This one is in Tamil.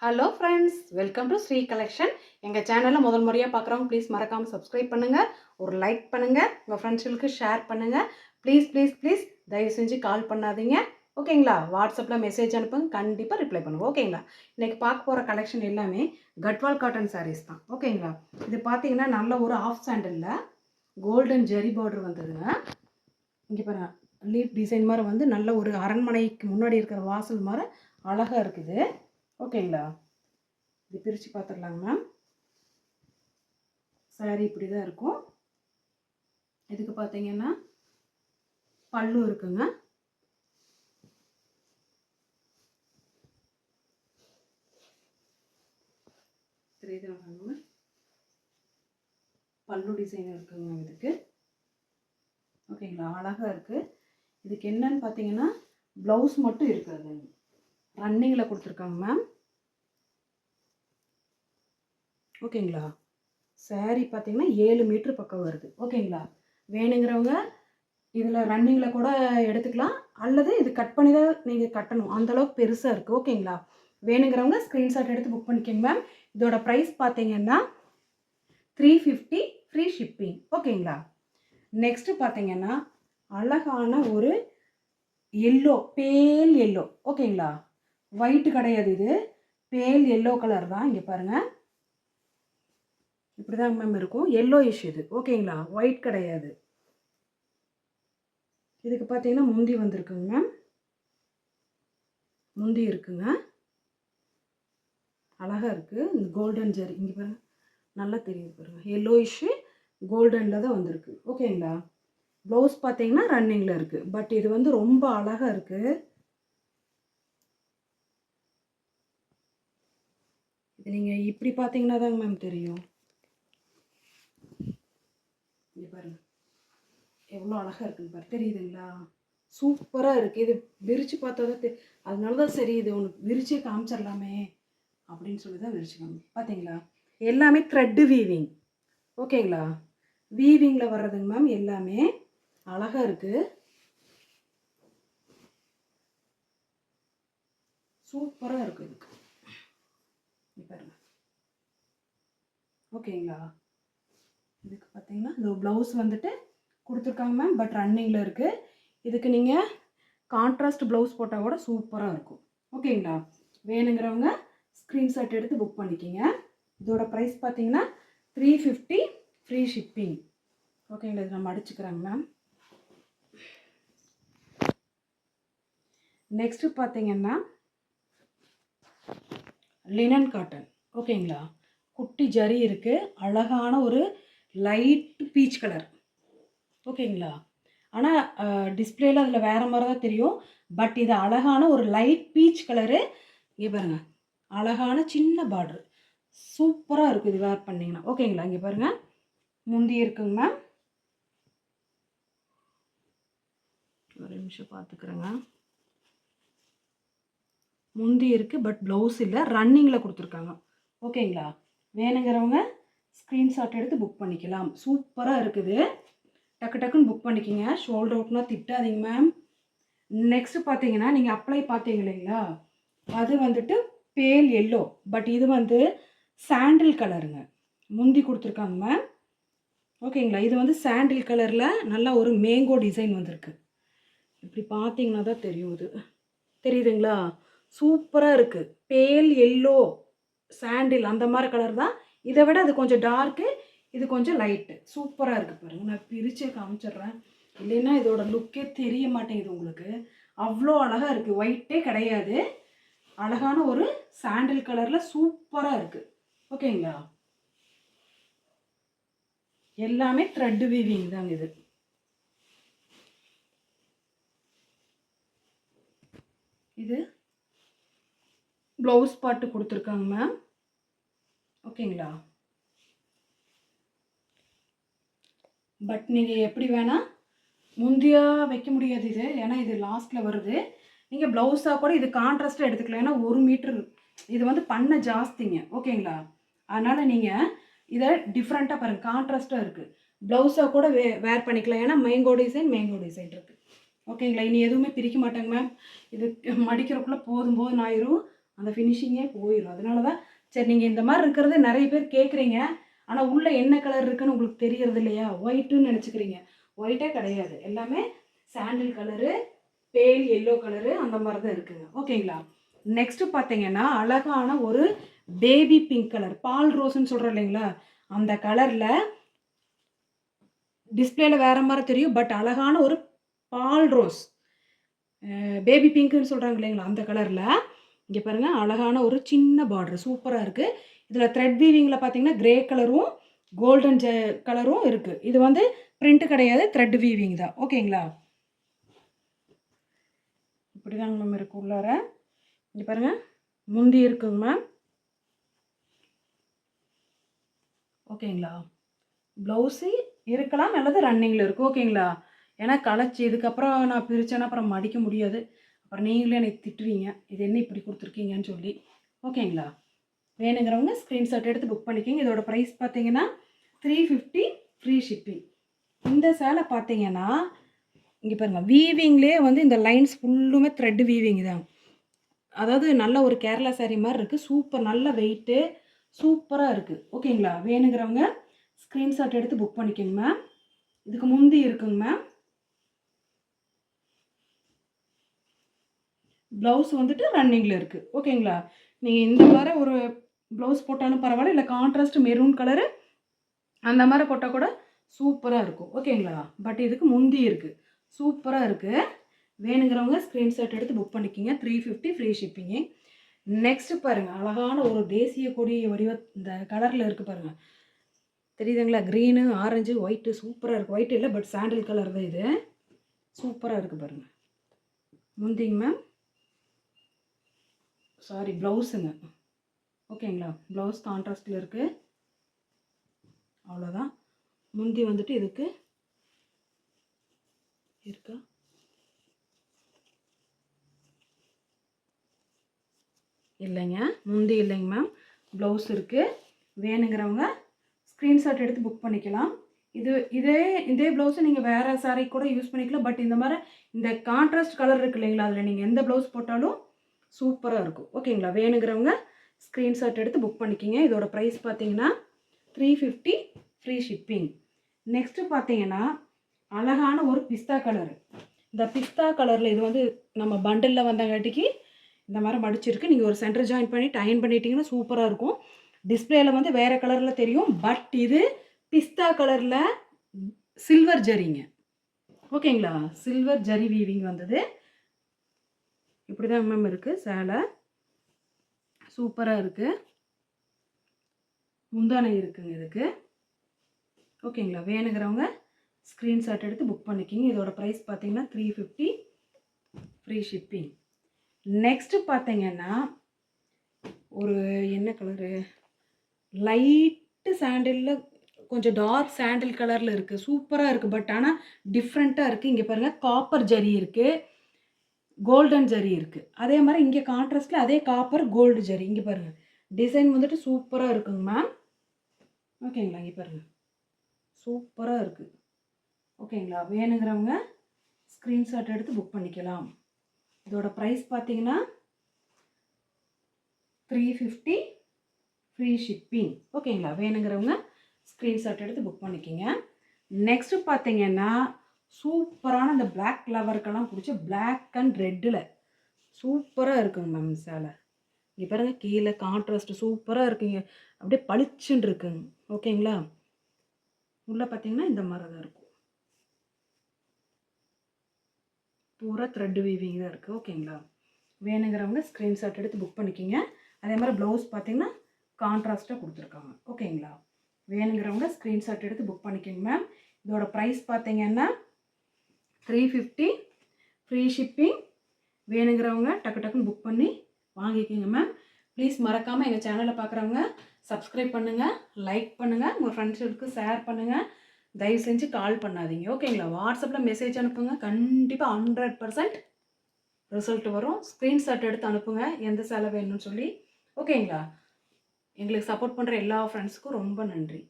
Hello friends, welcome to Sri collection. எங்கள் சேனலில் முதல் முறையாக பார்க்குறவங்க ப்ளீஸ் மறக்காமல் சப்ஸ்கிரைப் பண்ணுங்கள், ஒரு லைக் பண்ணுங்கள், உங்கள் ஃப்ரெண்ட்ஸுகளுக்கு ஷேர் பண்ணுங்கள். ப்ளீஸ் ப்ளீஸ் ப்ளீஸ் தயவு செஞ்சு கால் பண்ணாதீங்க, ஓகேங்களா? வாட்ஸ்அப்பில் மெசேஜ் அனுப்புங்க, கண்டிப்பாக ரிப்ளை பண்ணுங்கள், ஓகேங்களா? இன்றைக்கி பார்க்க போகிற கலெக்ஷன் எல்லாமே கட்வால் காட்டன் சாரீஸ் தான், ஓகேங்களா? இது பார்த்தீங்கன்னா நல்ல ஒரு ஆஃப் சாண்டலில் கோல்டன் ஜெரி பார்டர் வந்ததுங்க. இங்கே பாருங்க, லீப் டிசைன் மாதிரி வந்து நல்ல ஒரு அரண்மனைக்கு முன்னாடி இருக்கிற வாசல் மாதிரி அழகாக இருக்குது, ஓகேங்களா? இது பிரித்து பார்த்துடலாங்க மேம். சாரீ இப்படி தான் இருக்கும். இதுக்கு பார்த்தீங்கன்னா பல்லு இருக்குங்க. தெரியுதுங்க, பல்லு டிசைன் இருக்குங்க இதுக்கு, ஓகேங்களா? அழகாக இருக்குது. இதுக்கு என்னன்னு பார்த்தீங்கன்னா ப்ளவுஸ் மட்டும் இருக்காது, ரன்னிங்கில் கொடுத்துருக்காங்க மேம், ஓகேங்களா? சாரீ பார்த்தீங்கன்னா 7 மீட்டர் பக்கம் வருது, ஓகேங்களா? வேணுங்கிறவங்க இதில் ரன்னிங்கில் கூட எடுத்துக்கலாம், அல்லது இது கட் பண்ணி தான் நீங்கள் கட்டணும், அந்தளவுக்கு பெருசாக இருக்குது, ஓகேங்களா? வேணுங்கிறவங்க ஸ்க்ரீன்ஷாட் எடுத்து புக் பண்ணிக்கோங்க மேம். இதோட ப்ரைஸ் பார்த்தீங்கன்னா 350 ஃப்ரீ ஷிப்பிங், ஓகேங்களா? நெக்ஸ்ட்டு பார்த்தீங்கன்னா அழகான ஒரு எல்லோ, பேல் எல்லோ, ஓகேங்களா? ஒயிட்டு கிடையாது, இது பேல் எல்லோ கலர் தான். இங்கே பாருங்கள், இப்படி தான் மேம் இருக்கும், எல்லோ இஷ் இது, ஓகேங்களா? ஒயிட் கிடையாது. இதுக்கு பார்த்தீங்கன்னா முந்தி வந்திருக்குங்க மேம், முந்தி இருக்குங்க, அழகாக இருக்குது. இந்த கோல்டன் ஜெரி இங்கே பாருங்கள், நல்லா தெரியுது பாருங்கள், எல்லோ இஷ்ஷு கோல்டனில் தான் வந்திருக்கு, ஓகேங்களா? ப்ளவுஸ் பார்த்தீங்கன்னா ரன்னிங்கில் இருக்குது, பட் இது வந்து ரொம்ப அழகாக இருக்குது. இது நீங்கள் இப்படி பார்த்தீங்கன்னா தாங்க மேம் தெரியும். இங்கே பாருங்கள் எவ்வளோ அழகாக இருக்குன்னு பாரு, தெரியுதுங்களா? சூப்பராக இருக்குது. இது விரித்து பார்த்தா தான் அதனால தான் சரி இது உனக்கு விரிச்சே காமிச்சிடலாமே அப்படின்னு சொல்லி தான் விரிச்சுக்கோங்க. பார்த்தீங்களா, எல்லாமே த்ரெட்டு வீவிங், ஓகேங்களா? வீவிங்கில் வர்றதுங்க மேம், எல்லாமே அழகாக இருக்குது, சூப்பராக இருக்குது. இதுக்கு பாருங்க, ஓகேங்களா? இதுக்கு பார்த்தீங்கன்னா இந்த ப்ளவுஸ் வந்துட்டு கொடுத்துருக்காங்க மேம், பட் ரன்னிங்கில் இருக்குது. இதுக்கு நீங்கள் கான்ட்ராஸ்ட் ப்ளவுஸ் போட்டால் கூட சூப்பராக இருக்கும், ஓகேங்களா? வேணுங்கிறவங்க ஸ்க்ரீன்ஷாட் எடுத்து புக் பண்ணிக்கிங்க. இதோட ப்ரைஸ் பார்த்தீங்கன்னா 350 ஃப்ரீ ஷிப்பிங், ஓகேங்களா? இது நம்ம அடிச்சுக்கிறாங்க மேம். நெக்ஸ்ட்டு பார்த்தீங்கன்னா லினன் காட்டன், ஓகேங்களா? குட்டி ஜரி இருக்குது, அழகான ஒரு லைட் பீச் கலர், ஓகேங்களா? ஆனால் டிஸ்பிளேல அதில் வேறு மாதிரி தான் தெரியும், பட் இது அழகான ஒரு லைட் பீச் கலரு. இங்கே பாருங்கள், அழகான சின்ன பார்டர், சூப்பராக இருக்குது இது வேர் பண்ணிங்கன்னா, ஓகேங்களா? இங்கே பாருங்கள், முந்தி இருக்குங்க மேம், ஒரு நிமிஷம் பார்த்துக்குறேங்க. முந்தி இருக்குது, பட் ப்ளவுஸ் இல்லை, ரன்னிங்கில் கொடுத்துருக்காங்க, ஓகேங்களா? வேணுங்கிறவங்க ஸ்க்ரீன்ஷாட் எடுத்து புக் பண்ணிக்கலாம். சூப்பராக இருக்குது, டக்கு டக்குன்னு புக் பண்ணிக்கிங்க. ஷோல்டர் அவுட்னா திட்டாதீங்க மேம். நெக்ஸ்ட்டு பார்த்தீங்கன்னா நீங்கள் அப்ளை பார்த்தீங்க இல்லைங்களா, அது வந்துட்டு பேல் எல்லோ, பட் இது வந்து சாண்டில் கலருங்க, முந்தி கொடுத்துருக்காங்க மேம், ஓகேங்களா? இது வந்து சாண்டில் கலரில் நல்லா ஒரு மேங்கோ டிசைன் வந்திருக்கு. இப்படி பார்த்தீங்கன்னா தான் தெரியும், இது தெரியுதுங்களா? சூப்பராக இருக்குது, பேல் எல்லோ சாண்டில் அந்த மாதிரி கலர் தான். இதை விட அது கொஞ்சம் டார்க்கு, இது கொஞ்சம் லைட்டு, சூப்பராக இருக்குது பாருங்கள். நான் பிரிச்சே காமிச்சிட்றேன், இல்லைன்னா இதோட லுக்கே தெரிய மாட்டேங்குது உங்களுக்கு, அவ்வளோ அழகாக இருக்குது. ஒயிட்டே கிடையாது, அழகான ஒரு சாண்டில் கலரில் சூப்பராக இருக்குது, ஓகேங்களா? எல்லாமே த்ரெட் வீவிங் தாங்க. இது இது ப்ளவுஸ் பாட்டு கொடுத்துருக்காங்க மேம், ஓகேங்களா? பட் நீங்கள் எப்படி வேணால் முந்தியாக வைக்க முடியாது இது, ஏன்னா இது லாஸ்ட்டில் வருது. நீங்கள் ப்ளவுஸாக கூட இது கான்ட்ராஸ்ட்டாக எடுத்துக்கலாம், ஏன்னா 1 மீட்டர் இது வந்து பண்ண ஜாஸ்திங்க, ஓகேங்களா? அதனால் நீங்கள் இதை டிஃப்ரெண்ட்டாக பாருங்கள், கான்ட்ராஸ்ட்டாக இருக்குது, ப்ளவுஸாக கூட வேர் பண்ணிக்கலாம், ஏன்னா மேங்கோ டிசைன் இருக்குது, ஓகேங்களா? இனி எதுவுமே பிரிக்க மாட்டாங்க மேம். இது மடிக்கிறக்குள்ளே போதும் ஆயிரும், அந்த ஃபினிஷிங்கே போயிடும். அதனால தான் சரி நீங்கள் இந்த மாதிரி இருக்கிறத நிறைய பேர் கேட்குறீங்க. ஆனால் உள்ளே என்ன கலர் இருக்குன்னு உங்களுக்கு தெரியறது இல்லையா, ஒயிட்டுன்னு நினச்சிக்கிறீங்க. ஒயிட்டே கிடையாது, எல்லாமே சாண்டில் கலரு, பேல் எல்லோ கலரு அந்த மாதிரி தான் இருக்குங்க. ஓகேங்களா. நெக்ஸ்ட்டு பார்த்தீங்கன்னா அழகான ஒரு பேபி பிங்க் கலர், பால் ரோஸ்ன்னு சொல்கிறோம் இல்லைங்களா, அந்த கலரில் டிஸ்பிளேல வேறு மாதிரி தெரியும், பட் அழகான ஒரு பால் ரோஸ் பேபி பிங்க்குன்னு சொல்கிறாங்க இல்லைங்களா, அந்த கலரில் இங்கே பாருங்கள் அழகான ஒரு சின்ன பார்டர் சூப்பராக இருக்குது. இதில் த்ரெட் வீவிங்கில் பார்த்தீங்கன்னா கிரே கலரும் கோல்டன் கலரும் இருக்குது. இது வந்து பிரிண்ட் கிடையாது, த்ரெட் வீவிங் தான். ஓகேங்களா. இப்படி தாங்க மேம் இருக்குது உள்ளார. இங்கே பாருங்கள் முந்தி இருக்குங்க மேம். ஓகேங்களா. ப்ளவுஸு இருக்கலாம் அல்லது ரன்னிங்கில் இருக்குது. ஓகேங்களா. ஏன்னா களைச்சி இதுக்கப்புறம் நான் பிரித்தேன்னா அப்புறம் மடிக்க முடியாது, அப்புறம் நீங்களே எனக்கு திட்டுவீங்க இது என்ன இப்படி கொடுத்துருக்கீங்கன்னு சொல்லி. ஓகேங்களா. வேணுங்கிறவங்க ஸ்க்ரீன்ஷாட் எடுத்து புக் பண்ணிக்கோங்க. இதோட ப்ரைஸ் பார்த்தீங்கன்னா 350 ஃப்ரீ ஷிப்பிங். இந்த சேலை பார்த்தீங்கன்னா இங்கே பாருங்கள் வீவிங்லேயே வந்து இந்த லைன்ஸ் ஃபுல்லுமே த்ரெட் வீவிங் தான். அதாவது நல்ல ஒரு கேரளா சாரீ மாதிரி இருக்குது. சூப்பர், நல்ல வெயிட்டு, சூப்பராக இருக்குது. ஓகேங்களா. வேணுங்கிறவங்க ஸ்க்ரீன்ஷாட் எடுத்து புக் பண்ணிக்கோங்க மேம். இதுக்கு முந்தி இருக்குங்க மேம். ப்ளவுஸ் வந்துட்டு ரன்னிங்கில் இருக்குது. ஓகேங்களா. நீங்கள் இந்த மாதிரி ஒரு ப்ளவுஸ் போட்டாலும் பரவாயில்ல, இல்லை கான்ட்ராஸ்ட் மெரூன் கலரு அந்த மாதிரி போட்டால் கூட சூப்பராக இருக்கும். ஓகேங்களா. பட் இதுக்கு முந்தி இருக்குது, சூப்பராக இருக்குது. வேணுங்கிறவங்க ஸ்க்ரீன்ஷாட் எடுத்து புக் பண்ணிக்கிங்க. 350 ஃப்ரீ ஷிப்பிங்கு. நெக்ஸ்ட்டு பாருங்கள் அழகான ஒரு தேசிய கொடி வடிவ இந்த கலரில் இருக்குது பாருங்கள், தெரியுதுங்களா. க்ரீனு ஆரஞ்சு ஒயிட்டு சூப்பராக இருக்குது. ஒயிட் இல்லை பட் சாண்டில் கலர் தான் இது. சூப்பராக இருக்குது பாருங்கள். முந்திங்க மேம், சாரி ப்ளவுஸுங்க. ஓகேங்களா. ப்ளவுஸ் கான்ட்ராஸ்டில் இருக்குது, அவ்வளோதான். முந்தி வந்துட்டு இதுக்கு இருக்கா, இல்லைங்க முந்தி இல்லைங்க மேம், ப்ளவுஸ் இருக்குது. வேணுங்கிறவங்க ஸ்க்ரீன்ஷாட் எடுத்து புக் பண்ணிக்கலாம். இதே ப்ளவுஸை நீங்கள் வேறு சாரீ கூட யூஸ் பண்ணிக்கலாம். பட் இந்த மாதிரி இந்த கான்ட்ராஸ்ட் கலர் இருக்குது இல்லைங்களா, அதில் நீங்கள் எந்த ப்ளவுஸ் போட்டாலும் சூப்பராக இருக்கும். ஓகேங்களா. வேணுங்கிறவங்க ஸ்க்ரீன்ஷாட் எடுத்து புக் பண்ணிக்கிங்க. இதோட ப்ரைஸ் பார்த்தீங்கன்னா 350 ஃப்ரீ ஷிப்பிங். நெக்ஸ்ட்டு பார்த்தீங்கன்னா அழகான ஒரு பிஸ்தா கலரு. இந்த பிஸ்தா கலரில் இது வந்து நம்ம பண்டிலில் வந்தங்காட்டிக்கு இந்த மாதிரி மடிச்சிருக்கு. நீங்கள் ஒரு சென்டர் ஜாயின் பண்ணி டைன் பண்ணிட்டீங்கன்னா சூப்பராக இருக்கும். டிஸ்பிளேயில் வந்து வேறு கலரில் தெரியும், பட் இது பிஸ்தா கலரில் சில்வர் ஜரிங்க. ஓகேங்களா. சில்வர் ஜரி வீவிங் வந்தது. இப்படி தான் மேம் இருக்குது சேலை, சூப்பராக இருக்குது. முந்தானை இருக்குங்க இதுக்கு. ஓகேங்களா. வேணுங்கிறவங்க ஸ்க்ரீன்ஷாட் எடுத்து புக் பண்ணிக்கிங்க. இதோட ப்ரைஸ் பார்த்தீங்கன்னா 350 ஃப்ரீ ஷிப்பிங். நெக்ஸ்ட்டு பார்த்தீங்கன்னா ஒரு என்ன கலரு, லைட்டு சாண்டிலில் கொஞ்சம் டார்க் சாண்டில் கலரில் இருக்குது, சூப்பராக இருக்குது. பட் ஆனால் டிஃப்ரெண்ட்டாக இருக்குது. இங்கே பாருங்கள் காப்பர் ஜரி இருக்குது, கோல்டன் ஜரி இருக்குது. அதே மாதிரி இங்கே கான்ட்ராஸ்டில் அதே காப்பர் கோல்டு ஜரி. இங்கே பாருங்கள் டிசைன் வந்துட்டு சூப்பராக இருக்குங்க மேம். ஓகேங்களா. இங்கே பாருங்கள் சூப்பராக இருக்குது. ஓகேங்களா. வேணுங்கிறவங்க ஸ்க்ரீன்ஷாட் எடுத்து புக் பண்ணிக்கலாம். இதோட ப்ரைஸ் பார்த்தீங்கன்னா 350 ஃப்ரீ ஷிப்பிங். ஓகேங்களா. வேணுங்கிறவங்க ஸ்க்ரீன்ஷாட் எடுத்து புக் பண்ணிக்கிங்க. நெக்ஸ்ட்டு பார்த்தீங்கன்னா சூப்பரான இந்த பிளாக் ஃப்ளவருக்கெல்லாம் பிடிச்ச பிளாக் அண்ட் ரெட்டில் சூப்பராக இருக்குங்க மேம் சேலை. இங்கே பாருங்கள் கீழே கான்ட்ராஸ்ட்டு சூப்பராக இருக்குங்க, அப்படியே பளிச்சுன்னு இருக்குங்க. ஓகேங்களா. உள்ளே பார்த்தீங்கன்னா இந்த மாதிரி தான் இருக்கும், பூரா த்ரெட் வீவிங் தான் இருக்குது. ஓகேங்களா. வேணுங்கிறவங்க ஸ்க்ரீன்ஷாட் எடுத்து புக் பண்ணிக்கிங்க. அதே மாதிரி ப்ளவுஸ் பார்த்தீங்கன்னா கான்ட்ராஸ்ட்டாக கொடுத்துருக்காங்க. ஓகேங்களா. வேணுங்கிறவங்க ஸ்க்ரீன்ஷாட் எடுத்து புக் பண்ணிக்கோங்க மேம். இதோட ப்ரைஸ் பார்த்தீங்கன்னா 350 ஃப்ரீ ஷிப்பிங். வேணுங்கிறவங்க டக்குன்னு புக் பண்ணி வாங்கிக்கோங்க மேம். ப்ளீஸ் மறக்காமல் எங்கள் சேனலை பார்க்குறவங்க சப்ஸ்கிரைப் பண்ணுங்கள், லைக் பண்ணுங்கள், உங்கள் ஃப்ரெண்ட்ஸுக்கு ஷேர் பண்ணுங்கள். தயவு செஞ்சு கால் பண்ணாதீங்க. ஓகேங்களா. வாட்ஸ்அப்பில் மெசேஜ் அனுப்புங்க, கண்டிப்பாக 100% ரிசல்ட் வரும். ஸ்க்ரீன்ஷாட் எடுத்து அனுப்புங்க எந்த சேலை வேணும்னு சொல்லி. ஓகேங்களா. எங்களுக்கு சப்போர்ட் பண்ணுற எல்லா ஃப்ரெண்ட்ஸுக்கும் ரொம்ப நன்றி.